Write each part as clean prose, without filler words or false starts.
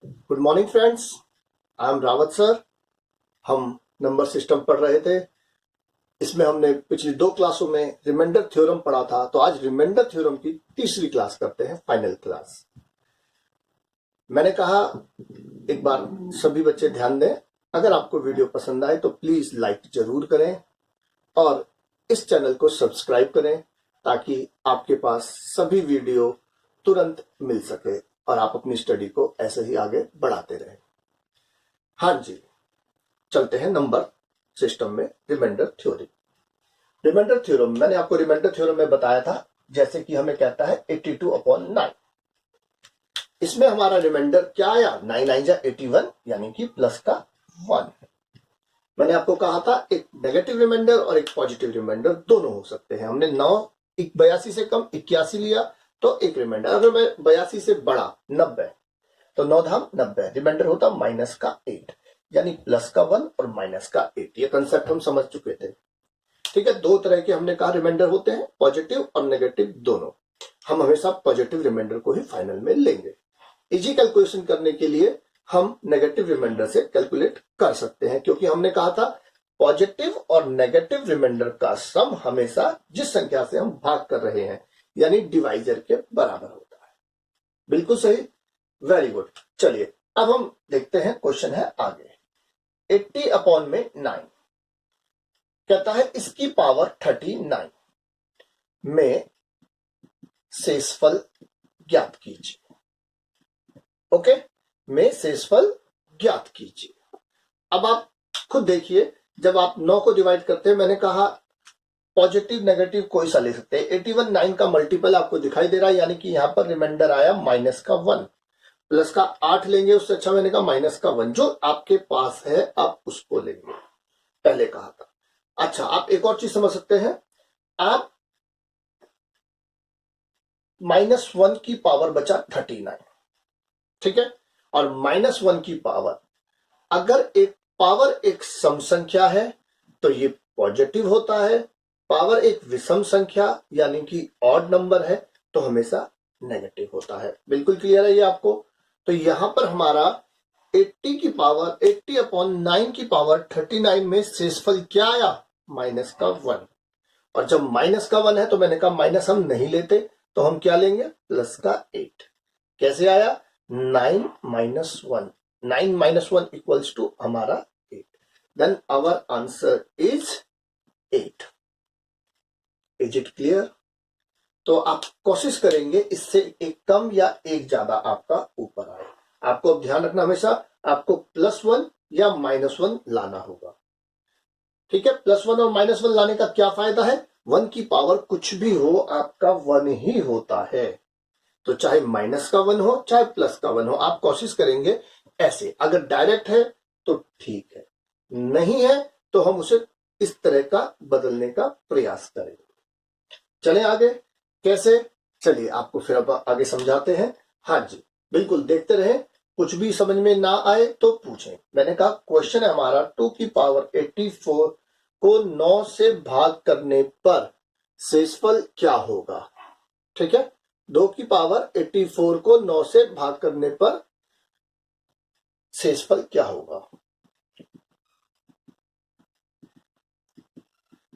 Good morning friends, I am Rawat sir. हम number system पढ़ रहे थे। इसमें हमने पिछली 2 क्लासों में रिमाइंडर थ्योरम पढ़ा था, तो आज रिमाइंडर थ्योरम की तीसरी क्लास करते हैं, फाइनल क्लास। मैंने कहा एक बार सभी बच्चे ध्यान दें, अगर आपको वीडियो पसंद आए तो प्लीज लाइक जरूर करें और इस चैनल को सब्सक्राइब करें ताकि आपके पास सभी वीडियो तुरंत मिल सके और आप अपनी स्टडी को ऐसे ही आगे बढ़ाते रहें। हाँ जी, चलते हैं नंबर सिस्टम में रिमाइंडर थ्योरी। रिमाइंडर थ्योरम मैंने आपको रिमाइंडर थ्योरम में बताया था, जैसे कि हमें कहता है 82/9। इसमें हमारा रिमाइंडर क्या आया, 9 9 जा 81, यानी कि प्लस का 1। मैंने आपको कहा था एक नेगेटिव रिमाइंडर और एक पॉजिटिव रिमाइंडर दोनों हो सकते हैं। हमने 9 82 से कम 81 लिया तो एक रिमाइंडर। अगर मैं 82 से बड़ा 90 तो 9 धाम 90, रिमाइंडर होता माइनस का 8, यानी प्लस का 1 और माइनस का 8। ये कंसेप्ट हम समझ चुके थे। ठीक है, 2 तरह के हमने कहा रिमाइंडर होते हैं, पॉजिटिव और नेगेटिव दोनों। हम हमेशा पॉजिटिव रिमाइंडर को ही फाइनल में लेंगे। इजी कैलकुलेशन करने के लिए हम नेगेटिव रिमाइंडर से कैलकुलेट कर सकते हैं, क्योंकि हमने कहा था पॉजिटिव और नेगेटिव रिमाइंडर का सम हमेशा जिस संख्या से हम भाग कर रहे हैं यानी डिवाइजर के बराबर होता है। बिल्कुल सही, वेरी गुड। चलिए अब हम देखते हैं, क्वेश्चन है आगे। 80/9 कहता है इसकी पावर 39 में शेषफल ज्ञात कीजिए। ओके, में शेषफल ज्ञात कीजिए। अब आप खुद देखिए, जब आप 9 को डिवाइड करते हैं, मैंने कहा पॉजिटिव नेगेटिव कोई सा ले सकते हैं। 81 9 का मल्टीपल आपको दिखाई दे रहा है, यानी कि यहां पर रिमाइंडर आया माइनस का 1। प्लस का 8 लेंगे, उससे अच्छा मैंने कहा माइनस का 1। जो आपके पास है आप उसको लेंगे, पहले कहा था। अच्छा, आप एक और चीज समझ सकते हैं, आप -1 की पावर बचा 39, ठीक है, और -1 की पावर, अगर एक पावर एक सम संख्या है तो ये पॉजिटिव होता है, पावर एक विषम संख्या यानी कि ऑड नंबर है तो हमेशा नेगेटिव होता है। बिल्कुल क्लियर है ये आपको। तो यहां पर हमारा 80 की पावर 80/9 की पावर 39 में शेषफल क्या आया, माइनस का 1। और जब माइनस का 1 है तो मैंने कहा माइनस हम नहीं लेते, तो हम क्या लेंगे, प्लस का 8। कैसे आया, 9 - 1, 9 - 1 इक्वल्स टू हमारा 8। Then our answer is 8। Is it clear? तो आप कोशिश करेंगे इससे एक कम या एक ज्यादा आपका ऊपर आए। आपको ध्यान रखना, हमेशा आपको +1 या -1 लाना होगा। ठीक है, +1 और -1 लाने का क्या फायदा है, 1 की पावर कुछ भी हो आपका 1 ही होता है। तो चाहे माइनस का 1 हो चाहे प्लस का 1 हो, आप कोशिश करेंगे ऐसे। अगर डायरेक्ट है तो ठीक है, नहीं है तो हम उसे इस तरह का बदलने का प्रयास करेंगे। चलें आगे, कैसे, चलिए आपको फिर अब आगे समझाते हैं। हाँ जी, बिल्कुल देखते रहे, कुछ भी समझ में ना आए तो पूछें। मैंने कहा क्वेश्चन है हमारा 2 की पावर 84 को 9 से भाग करने पर शेषफल क्या होगा। ठीक है, 2 की पावर 84 को 9 से भाग करने पर शेषफल क्या होगा।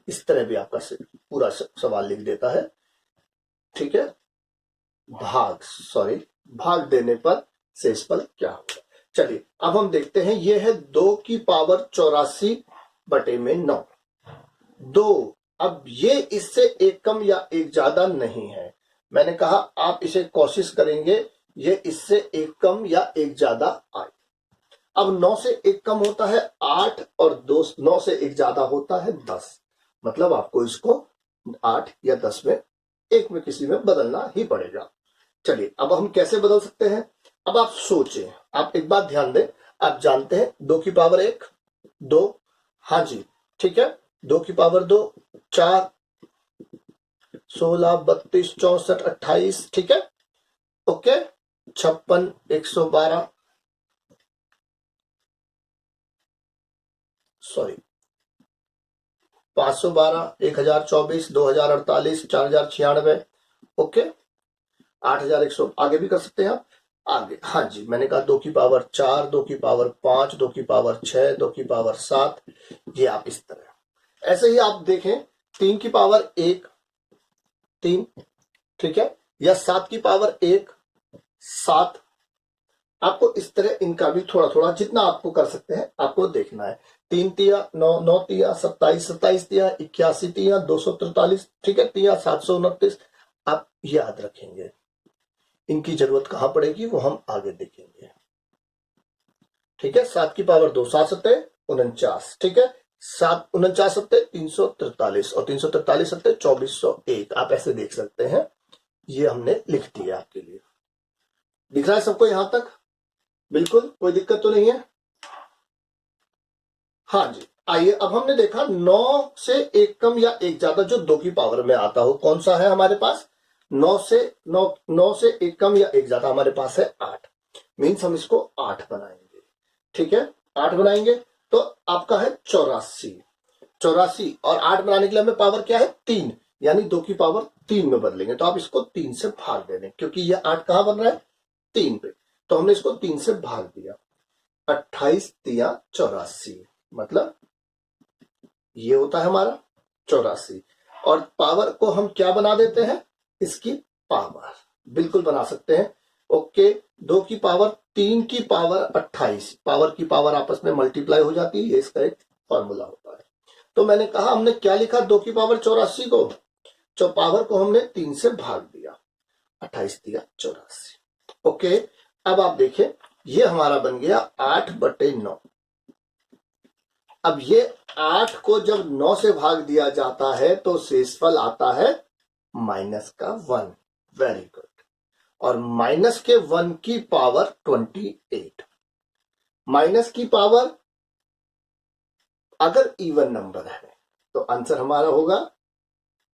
इस तरह भी आपका पूरा सवाल लिख देता है। ठीक है, भाग देने पर शेषफल क्या होगा। चलिए अब हम देखते हैं, यह है 2 की पावर 84/9। 2, अब ये इससे एक कम या एक ज्यादा नहीं है। मैंने कहा आप इसे कोशिश करेंगे ये इससे एक कम या एक ज्यादा आए। अब 9 से एक कम होता है 8 और 9 से एक ज्यादा होता है 10। मतलब आपको इसको 8 या 10 में एक में किसी में बदलना ही पड़ेगा। चलिए अब हम कैसे बदल सकते हैं, अब आप सोचें, आप एक बात ध्यान दें। आप जानते हैं 2 की पावर 1 2, हाँ जी, ठीक है, 2 की पावर 2 4, 16 32 64 28, ठीक है, ओके, 56 112, सॉरी 512 1024 2048 4096, ओके, 8100, आगे भी कर सकते हैं आप। आगे, हाँ जी, मैंने कहा 2 की पावर 4, 2 की पावर 5, 2 की पावर 6, 2 की पावर 7, ये आप इस तरह। ऐसे ही आप देखें 3 की पावर 1 3, ठीक है, या 7 की पावर 1 7। आपको इस तरह इनका भी थोड़ा थोड़ा जितना आपको कर सकते हैं आपको देखना है। 3 तिया 9, 9 तिया 27, 27 तिया 81 तिया 243, ठीक है, तिया 729। आप याद रखेंगे, इनकी जरूरत कहां पड़ेगी वो हम आगे देखेंगे, ठीक है। 7 की पावर 2 7 सत्ते 49, ठीक है, 7 49 सत्ते 343 और 343 सत्ते 2401। आप ऐसे देख सकते हैं, ये हमने लिख दिया आपके लिए। दिख रहा है सबको यहां तक? बिल्कुल कोई दिक्कत तो नहीं है? हाँ जी, आइए अब हमने देखा 9 से एक कम या एक ज्यादा जो 2 की पावर में आता हो, कौन सा है हमारे पास? 9 से 9 से एक कम या एक ज्यादा हमारे पास है 8। मीन्स हम इसको 8 बनाएंगे, ठीक है, 8 बनाएंगे तो आपका है 84। 84 और 8 बनाने के लिए हमें पावर क्या है? 3, यानी 2 की पावर 3 में बदलेंगे। तो आप इसको 3 से भाग दे दें, क्योंकि ये 8 कहां बन रहा है? 3 पे। तो हमने इसको 3 से भाग दिया। 28 तिया 84, मतलब ये होता है हमारा 84। और पावर को हम क्या बना देते हैं? इसकी पावर बिल्कुल बना सकते हैं। ओके, 2 की पावर 3 की पावर 28, पावर की पावर आपस में मल्टीप्लाई हो जाती है, ये इसका एक फॉर्मूला होता है। तो मैंने कहा हमने क्या लिखा 2 की पावर 84 को, जो पावर को हमने 3 से भाग दिया, 28 दिया 84। ओके, अब आप देखें ये हमारा बन गया 8/9। अब ये 8 को जब 9 से भाग दिया जाता है तो शेषफल आता है माइनस का 1। Very good. और माइनस के 1 की पावर 28। माइनस की पावर अगर इवन नंबर है तो आंसर हमारा होगा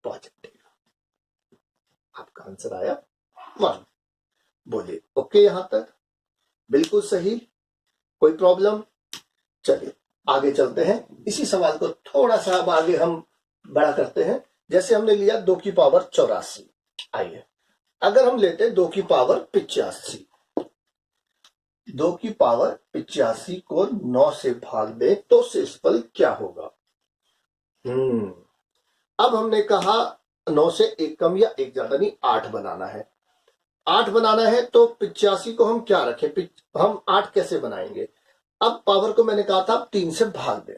पॉजिटिव। आपका आंसर आया 1। बोलिए ओके यहां तक? बिल्कुल सही, कोई प्रॉब्लम? चलिए आगे चलते हैं। इसी सवाल को थोड़ा सा अब आगे हम बड़ा करते हैं। जैसे हमने लिया 2 की पावर 84। आइए अगर हम लेते 2 की पावर 85, 2 की पावर 85 को 9 से भाग दे तो शेषफल क्या होगा? अब हमने कहा 9 से एक कम या एक ज्यादा नहीं, 8 बनाना है। 8 बनाना है तो 85 को हम क्या रखें? हम 8 कैसे बनाएंगे? अब पावर को मैंने कहा था 3 से भाग दें,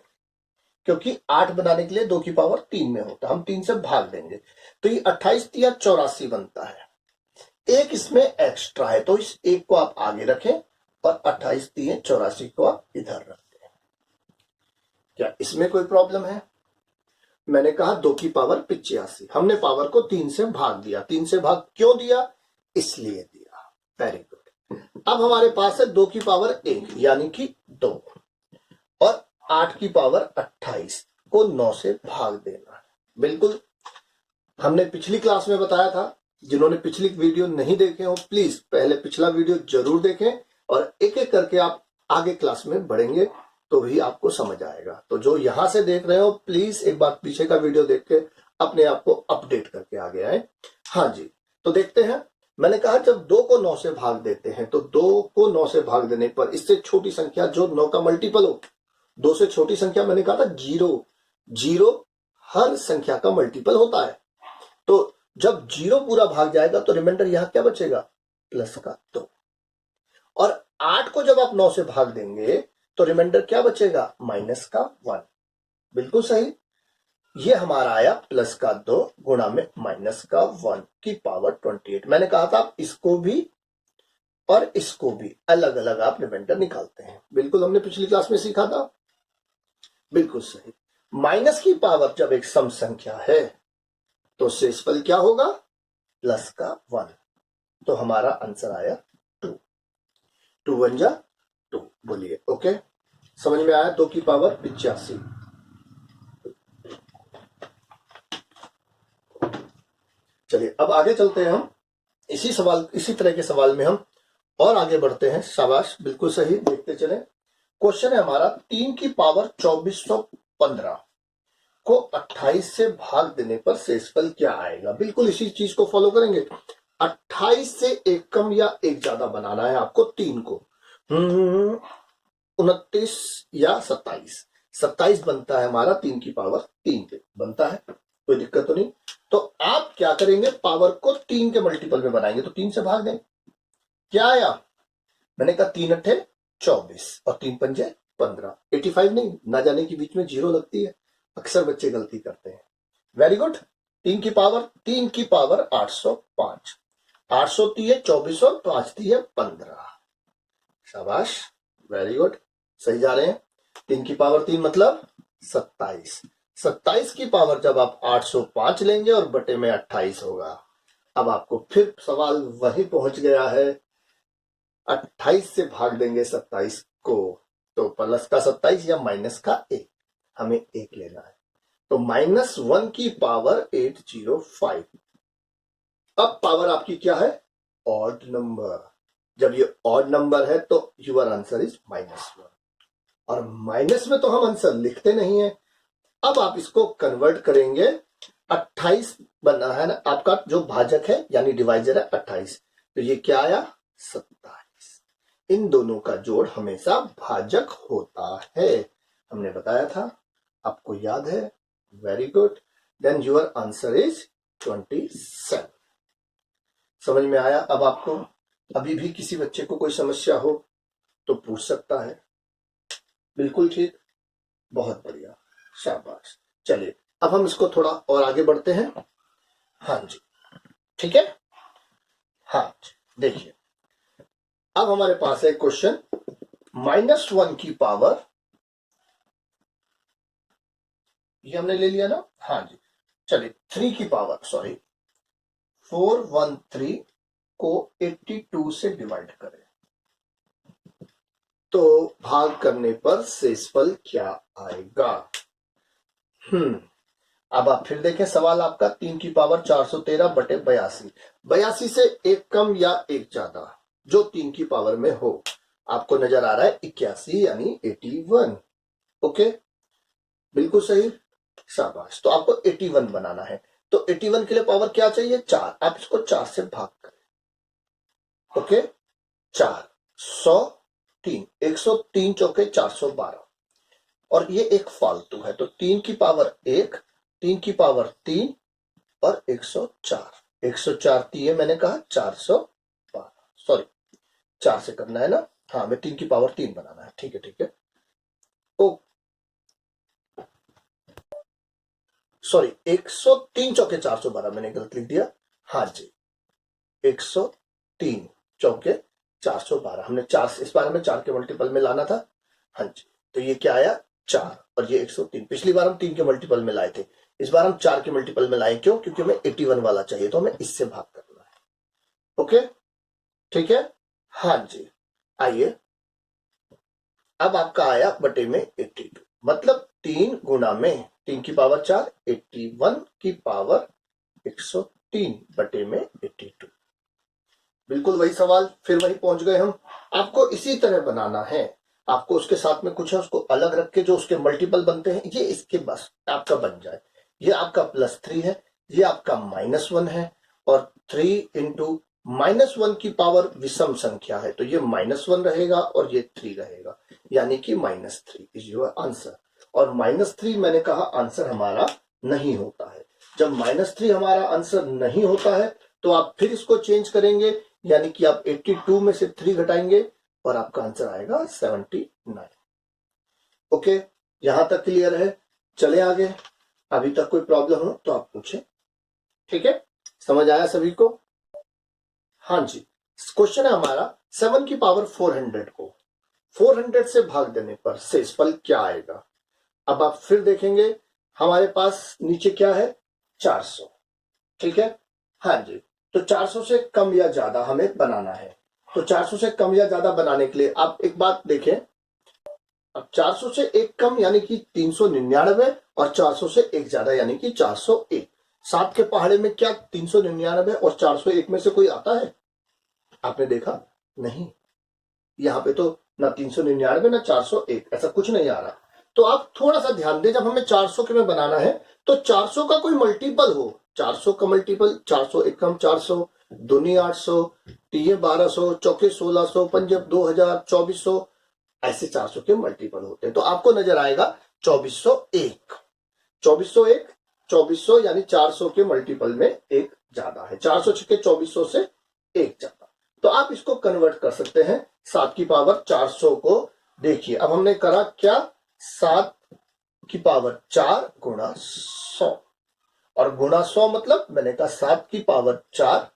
क्योंकि 8 बनाने के लिए 2 की पावर 3 में होता, हम 3 से भाग देंगे तो ये 28 या 84 बनता है। एक इसमें एक्स्ट्रा है तो इस एक को आप आगे रखें और 28 दिए 84 को आप इधर रख दें। क्या इसमें कोई प्रॉब्लम है? मैंने कहा 2 की पावर 85, हमने पावर को 3 से भाग दिया। 3 से भाग क्यों दिया? इसलिए दिया। Very good. अब हमारे पास है 2 की पावर 1 यानी कि 2 और 8 की पावर 28 को 9 से भाग देना है। बिल्कुल हमने पिछली क्लास में बताया था। जिन्होंने पिछली वीडियो नहीं देखे हो प्लीज पहले पिछला वीडियो जरूर देखें और एक एक करके आप आगे क्लास में बढ़ेंगे तो भी आपको समझ आएगा। तो जो यहां से देख रहे हो प्लीज एक बार पीछे का वीडियो देख के अपने आप को अपडेट करके आगे आए। हाँ जी, तो देखते हैं। मैंने कहा जब 2 को 9 से भाग देते हैं तो 2 को 9 से भाग देने पर इससे छोटी संख्या जो 9 का मल्टीपल हो, 2 से छोटी संख्या मैंने कहा था 0। 0 हर संख्या का मल्टीपल होता है। तो जब 0 पूरा भाग जाएगा तो रिमाइंडर यहां क्या बचेगा? प्लस का 2। और 8 को जब आप 9 से भाग देंगे तो रिमाइंडर क्या बचेगा? माइनस का 1। बिल्कुल सही। ये हमारा आया प्लस का 2 गुणा में माइनस का 1 की पावर 28। मैंने कहा था आप इसको भी और इसको भी अलग अलग आप रिमाइंडर निकालते हैं। बिल्कुल हमने पिछली क्लास में सीखा था। बिल्कुल सही। माइनस की पावर जब एक सम संख्या है तो शेषफल क्या होगा? प्लस का 1। तो हमारा आंसर आया 2। 2 1 जा 2। बोलिए ओके, समझ में आया? 2 की पावर 85। चलिए अब आगे चलते हैं हम। इसी तरह के सवाल में हम और आगे बढ़ते हैं। शाबाश, बिल्कुल सही। देखते चले। क्वेश्चन है हमारा 3 की पावर 2415 को 28 से भाग देने पर शेषफल क्या आएगा? बिल्कुल इसी चीज को फॉलो करेंगे। 28 से एक कम या एक ज्यादा बनाना है आपको 3 को। 29 या 27, 27 बनता है हमारा 3 की पावर 3 पे बनता है, कोई दिक्कत तो नहीं। तो आप क्या करेंगे, पावर को 3 के मल्टीपल में बनाएंगे, तो 3 से भाग दें। क्या आया, मैंने कहा 3 अट्ठे 24 और 3 पंजे 15, 85 नहीं, ना जाने के बीच में जीरो लगती है, अक्सर बच्चे गलती करते हैं। वेरी गुड, 3 की पावर 805, 800 ती है 24 और 5 ती है 15, शाबाश, वेरी गुड, सही जा रहे हैं। 3 की पावर 3 मतलब 27, 27 की पावर जब आप 805 लेंगे और बटे में 28 होगा। अब आपको फिर सवाल वही पहुंच गया है, 28 से भाग देंगे 27 को, तो प्लस का 27 या माइनस का 1, हमें 1 लेना है, तो -1 की पावर 805। अब पावर आपकी क्या है, ऑड नंबर। जब ये ऑड नंबर है तो यूर आंसर इज -1, और माइनस में तो हम आंसर लिखते नहीं है। अब आप इसको कन्वर्ट करेंगे, 28 बना है ना आपका जो भाजक है यानी डिवाइजर है 28, तो ये क्या आया 27। इन दोनों का जोड़ हमेशा भाजक होता है, हमने बताया था, आपको याद है, very good, then your answer is 27। समझ में आया अब आपको? अभी भी किसी बच्चे को कोई समस्या हो तो पूछ सकता है। बिल्कुल ठीक, बहुत बढ़िया, शाबाश। चलिए अब हम इसको थोड़ा और आगे बढ़ते हैं। हाँ जी, ठीक है, हाँ जी, देखिए अब हमारे पास है क्वेश्चन, -1 की पावर, ये हमने ले लिया ना, हाँ जी, चलिए 3 की पावर 413 को 82 से डिवाइड करें तो भाग करने पर शेषफल क्या आएगा। अब आप फिर देखें सवाल आपका, 3 की पावर 413 बटे 82, 82 से एक कम या एक ज्यादा जो 3 की पावर में हो। आपको नजर आ रहा है 81 यानी 81, ओके, बिल्कुल सही, शाबाश। तो आपको 81 बनाना है, तो 81 के लिए पावर क्या चाहिए, 4, आप इसको 4 से भाग करें, ओके, 4, 103, 103 चौके 412, और ये एक फालतू है, तो 3 की पावर 1, 3 की पावर 3 और 104, 104 ती है, मैंने कहा 412, सॉरी 4 से करना है ना, हाँ मैं 3 की पावर 3 बनाना है, ठीक है ठीक है, ओ सॉरी 103 चौके 412, मैंने गलत लिख दिया, हाँ जी 103 चौके 412, हमने 4 इस बार हमें 4 के मल्टीपल में लाना था, हाँ जी, तो ये क्या आया 4 और ये 103, पिछली बार हम 3 के मल्टीपल में लाए थे, इस बार हम 4 के मल्टीपल में लाए, क्यों, क्योंकि हमें 81 वाला चाहिए, तो हमें इससे भाग करना है, ओके, ठीक है, हाँ जी। आइए अब आपका आया बटे में 82, मतलब 3 गुना में 3 की पावर 4, 81 की पावर 103 बटे में 82, बिल्कुल वही सवाल, फिर वही पहुंच गए हम। आपको इसी तरह बनाना है, आपको उसके साथ में कुछ है उसको अलग रख के जो उसके मल्टीपल बनते हैं ये इसके बस आपका बन जाए। ये आपका +3 है, ये आपका -1 है, और 3 इंटू -1 की पावर विषम संख्या है, तो ये -1 रहेगा और ये 3 रहेगा, यानी कि -3 इज योर आंसर। और -3 मैंने कहा आंसर हमारा नहीं होता है। जब -3 हमारा आंसर नहीं होता है तो आप फिर इसको चेंज करेंगे, यानी कि आप 82 में से 3 घटाएंगे और आपका आंसर आएगा 79। ओके, यहां तक क्लियर है? चले आगे, अभी तक कोई प्रॉब्लम हो तो आप पूछें, ठीक है, समझ आया सभी को? हाँ जी, क्वेश्चन है हमारा 7 की पावर 400 को 400 से भाग देने पर शेषफल क्या आएगा। अब आप फिर देखेंगे हमारे पास नीचे क्या है 400, ठीक है, हाँ जी, तो 400 से कम या ज्यादा हमें बनाना है, तो 400 से कम या ज्यादा बनाने के लिए आप एक बात देखें, अब 400 से एक कम यानी कि 399 और 400 से एक ज्यादा यानी कि 401, 7 के पहाड़े में क्या 399 और 401 में से कोई आता है? आपने देखा नहीं, यहाँ पे तो ना 399 ना 401, ऐसा कुछ नहीं आ रहा। तो आप थोड़ा सा ध्यान दें, जब हमें 400 के में बनाना है तो 400 का कोई मल्टीपल हो, 400 का मल्टीपल 401 कम 400, दूनी 800, तीये 1200, चौके 1600, पंजे 2000, 2400, ऐसे 400 के मल्टीपल होते हैं। तो आपको नजर आएगा 2401, 2401, 2400 यानी 400 के मल्टीपल में एक ज्यादा है, 400 छक्के 2400 से एक ज्यादा। तो आप इसको कन्वर्ट कर सकते हैं 7 की पावर 400 को। देखिए अब हमने करा क्या, 7 की पावर 4 गुणा 100, और गुणा 100 मतलब मैंने कहा 7 की पावर 4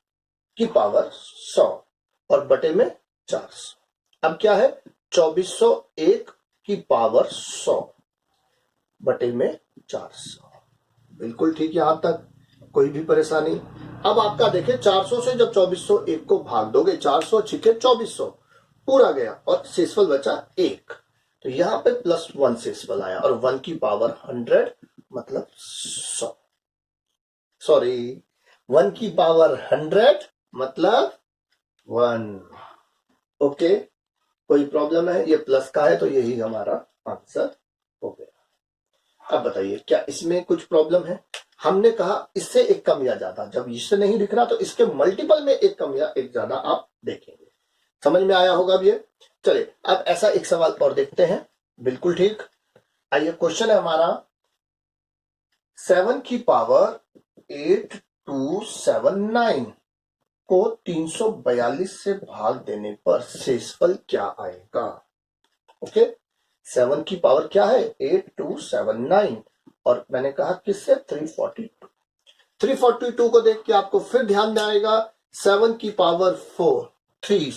की पावर 100 और बटे में 400। अब क्या है, 2401 की पावर 100 बटे में 400। बिल्कुल ठीक, यहां तक कोई भी परेशानी। अब आपका देखें 400 से जब 2401 को भाग दोगे, 400 छिके 2400 पूरा गया और शेषफल बचा 1, तो यहां पे +1 शेषफल आया और 1 की पावर 100 मतलब 100, सॉरी 1 की पावर 100 मतलब 1। ओके, कोई प्रॉब्लम है? ये प्लस का है तो यही हमारा आंसर हो गया। अब बताइए क्या इसमें कुछ प्रॉब्लम है? हमने कहा इससे एक कम या ज्यादा, जब इससे नहीं दिख रहा तो इसके मल्टीपल में एक कम या एक ज्यादा आप देखेंगे। समझ में आया होगा अब ये। चलिए अब ऐसा एक सवाल और देखते हैं। बिल्कुल ठीक, आइए क्वेश्चन है हमारा 7 की पावर 8279 को 342 से भाग देने पर शेषफल क्या आएगा? ओके, 7 की पावर क्या है 8279 और मैंने कहा किससे 342 को देख के आपको फिर ध्यान में आएगा 7 की पावर 3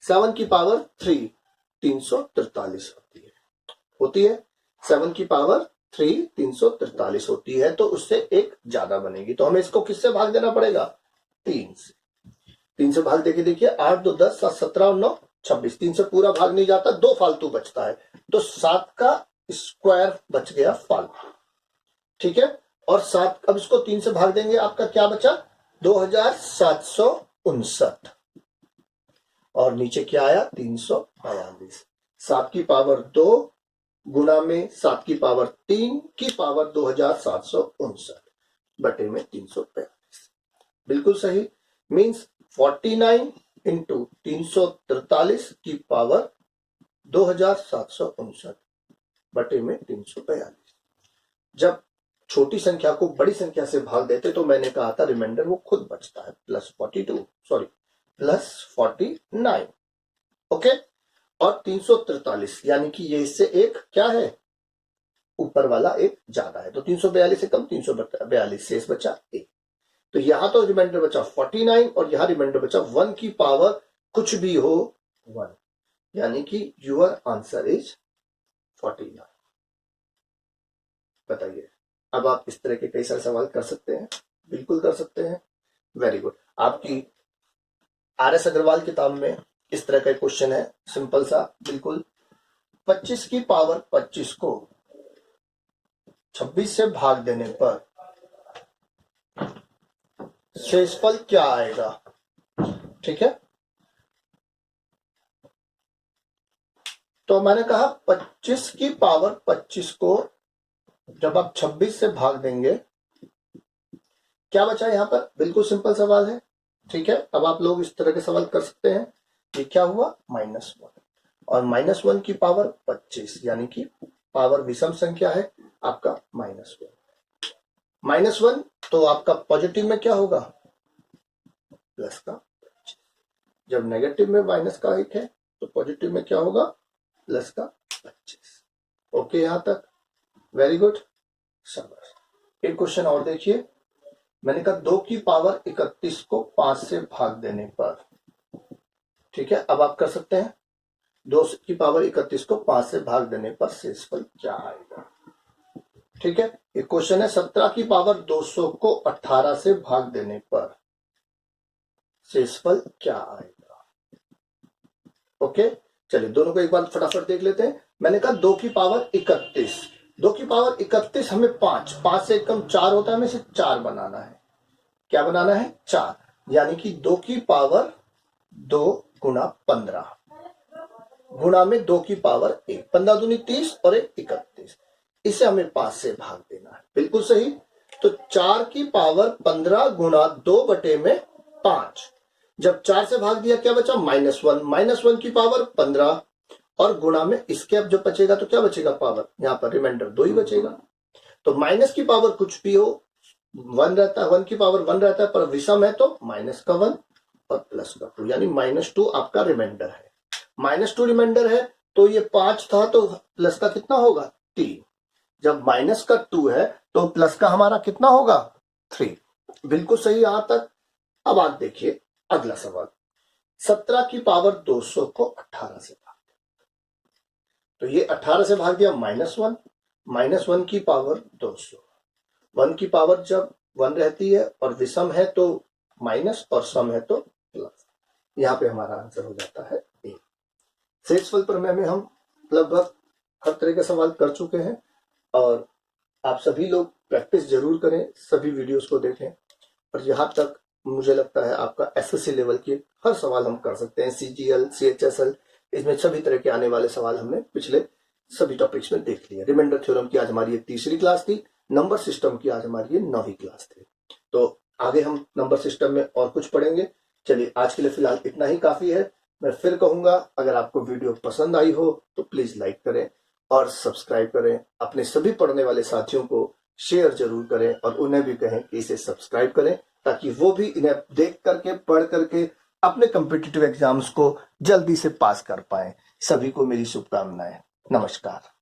7 की पावर 3 343 होती है 7 की पावर 3 343 होती है, तो उससे एक ज्यादा बनेगी। तो हमें इसको किससे भाग देना पड़ेगा? 3 से। 3 से भाग देके देखिए 8 2 10 7 17 और 9 26, 3 से पूरा भाग नहीं जाता, 2 फालतू बचता है, तो 7 का स्क्वायर बच गया फालतू। ठीक है, और 7 अब इसको 3 से भाग देंगे, आपका क्या बचा 2759 और नीचे क्या आया 342। 7 की पावर 2 गुना में 7 की पावर 3 की पावर 2759 बटे में 342। बिल्कुल सही, मीन्स 49 इंटू 343 की पावर 2759 बटे में 342। जब छोटी संख्या को बड़ी संख्या से भाग देते तो मैंने कहा था रिमाइंडर वो खुद बचता है +49। ओके, और 343 यानी कि ये इससे एक क्या है, ऊपर वाला एक ज्यादा है, तो 342 से कम 342, शेष बचा 1। तो यहां तो रिमाइंडर बचा 49 और यहां रिमाइंडर बचा 1 की पावर कुछ भी हो 1, यानी कि योर आंसर इज 49। बताइए, अब आप इस तरह के कई सारे सवाल कर सकते हैं, बिल्कुल कर सकते हैं। Very good. आपकी RS अग्रवाल किताब में इस तरह का क्वेश्चन है, सिंपल सा बिल्कुल। 25 की पावर 25 को 26 से भाग देने पर शेषफल क्या आएगा? ठीक है, तो मैंने कहा 25 की पावर 25 को जब आप 26 से भाग देंगे क्या बचा यहां पर? बिल्कुल सिंपल सवाल है। ठीक है, अब आप लोग इस तरह के सवाल कर सकते हैं। ये क्या हुआ -1 और -1 की पावर 25 यानी कि पावर विषम संख्या है आपका -1 तो आपका पॉजिटिव में क्या होगा प्लस का 25। जब नेगेटिव में माइनस का 1 है तो पॉजिटिव में क्या होगा प्लस का 25। ओके, यहां तक वेरी गुड, शाबाश। एक क्वेश्चन और देखिए, मैंने कहा 2 की पावर 31 को 5 से भाग देने पर, ठीक है, अब आप कर सकते हैं 2 की पावर 31 को 5 से भाग देने पर शेषफल क्या आएगा? ठीक है, एक क्वेश्चन है 17 की पावर 200 को 18 से भाग देने पर शेषफल क्या आएगा? ओके, चलिए दोनों को एक बार फटाफट देख लेते हैं। मैंने कहा 2 की पावर 31, 2 की पावर 31 हमें 5 से कम 4 होता है, हमें सिर्फ 4 बनाना है। क्या बनाना है? 4, यानी कि 2 की पावर 2 गुणा 15 गुणा में 2 की पावर 1, 15 दूनी 30 और 1 31, इसे हमें 5 से भाग देना है। बिल्कुल सही। तो 4 की पावर 15 गुणा 2/5। जब 4 से भाग दिया क्या बचा? -1। -1 की पावर 15 और गुणा में इसके अब जो बचेगा तो क्या बचेगा पावर, यहां पर रिमाइंडर 2 ही बचेगा। तो माइनस की पावर कुछ भी हो 1 रहता है, 1 की पावर 1 रहता है, पर विषम है तो -1 और +2, यानी -2 आपका रिमाइंडर है। -2 रिमाइंडर है तो ये 5 था तो प्लस का कितना होगा? 3। जब -2 है तो प्लस का हमारा कितना होगा? 3। बिल्कुल सही यहां तक। अब आप देखिए अगला सवाल। 17 की पावर 200 को 18 से भाग, तो ये 18 से भाग दिया -1, -1 की पावर 200। 1 की पावर जब 1 रहती है और विषम है तो माइनस और सम है तो प्लस। यहां पे हमारा आंसर हो जाता है ए। शेषफल प्रमेय में हम लगभग हर तरह के सवाल कर चुके हैं और आप सभी लोग प्रैक्टिस जरूर करें, सभी वीडियोस को देखें। और यहां तक मुझे लगता है आपका एसएससी लेवल के हर सवाल हम कर सकते हैं। सीजीएल, सीएचएसएल, इसमें सभी तरह के आने वाले सवाल हमने पिछले सभी टॉपिक्स में देख लिए। रिमाइंडर थ्योरम की आज हमारी ये तीसरी क्लास थी। नंबर सिस्टम की आज हमारी ये 9वीं क्लास थी। तो आगे हम नंबर सिस्टम में और कुछ पढ़ेंगे। चलिए आज के लिए फिलहाल इतना ही काफी है। मैं फिर कहूंगा, अगर आपको वीडियो पसंद आई हो तो प्लीज लाइक करें और सब्सक्राइब करें। अपने सभी पढ़ने वाले साथियों को शेयर जरूर करें और उन्हें भी कहें कि इसे सब्सक्राइब करें, ताकि वो भी इन्हें देख करके, पढ़ करके अपने कॉम्पिटिटिव एग्जाम्स को जल्दी से पास कर पाए। सभी को मेरी शुभकामनाएं। नमस्कार।